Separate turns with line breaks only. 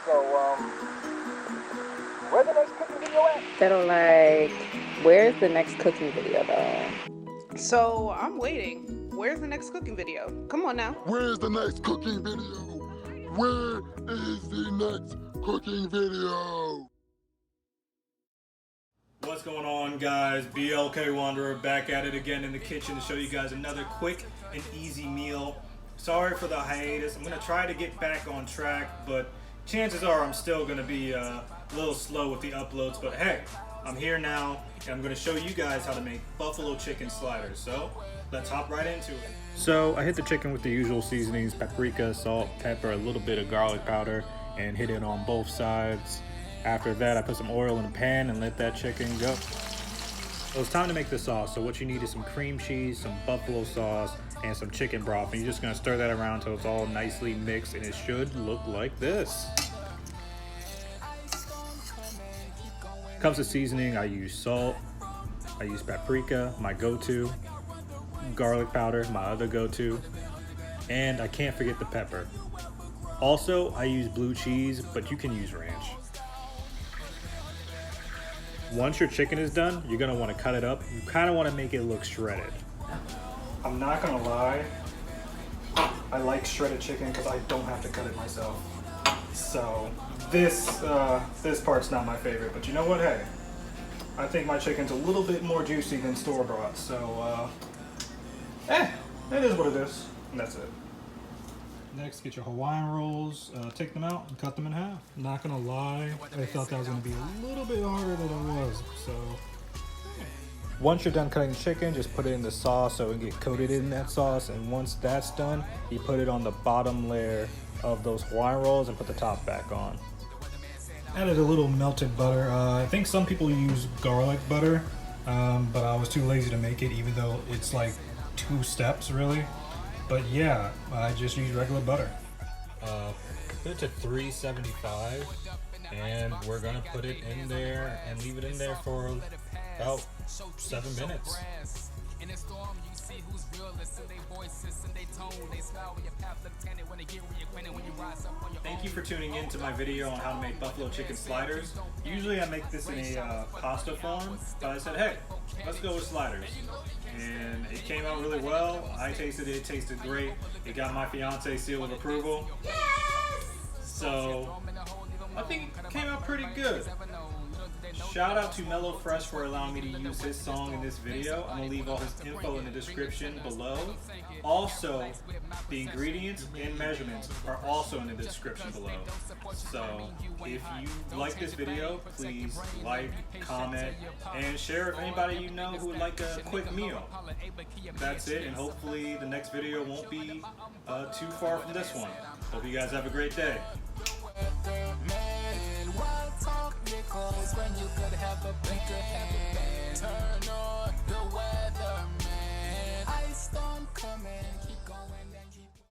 So, where's the next cooking video at?
Pero like, where's the next cooking video though?
So I'm waiting. Where's the next cooking video? Come on now.
Where's the next cooking video? Where is the next cooking video?
What's going on, guys? BLK Wanderer back at it again in the kitchen to show you guys another quick and easy meal. Sorry for the hiatus. I'm gonna try to get back on track, but chances are I'm still gonna be a little slow with the uploads. But hey, I'm here now and I'm gonna show you guys how to make buffalo chicken sliders. So let's hop right into it. So I hit the chicken with the usual seasonings: paprika, salt, pepper, a little bit of garlic powder, and hit it on both sides. After that, I put some oil in the pan and let that chicken go. So it's time to make the sauce. So what you need is some cream cheese, some buffalo sauce, and some chicken broth. And you're just gonna stir that around until it's all nicely mixed, and it should look like this. Comes to seasoning, I use salt, I use paprika, my go-to, garlic powder, my other go-to, and I can't forget the pepper. Also, I use blue cheese, but you can use ranch. Once your chicken is done, you're gonna wanna cut it up. You kinda wanna make it look shredded. I'm not gonna lie, I like shredded chicken because I don't have to cut it myself. So this part's not my favorite, but you know what, hey, I think my chicken's a little bit more juicy than store-bought, so it is what it is, and that's it. Next, get your Hawaiian rolls, take them out and cut them in half. Not gonna lie, I thought that was gonna be a little bit harder than it was, so. Once you're done cutting the chicken, just put it in the sauce so it can get coated in that sauce, and once that's done, you put it on the bottom layer of those Hawaiian rolls and put the top back on. Added a little melted butter. I think some people use garlic butter, but I was too lazy to make it, even though it's like 2 steps really. But yeah, I just use regular butter. Put it to 375, and we're gonna put it in there and leave it in there for about 7 minutes. Thank you for tuning in to my video on how to make buffalo chicken sliders. Usually I make this in a pasta form, but I said, hey, let's go with sliders. And it came out really well. I tasted it, it tasted great. It got my fiance seal of approval. So I think it came out pretty good. Shout out to MeloFresh for allowing me to use his song in this video. I'm gonna leave all his info in the description below. Also, the ingredients and measurements are also in the description below. So if you like this video, please like, comment, and share with anybody you know who would like a quick meal. That's it, and hopefully the next video won't be too far from this one. Hope you guys have a great day.
When you could have a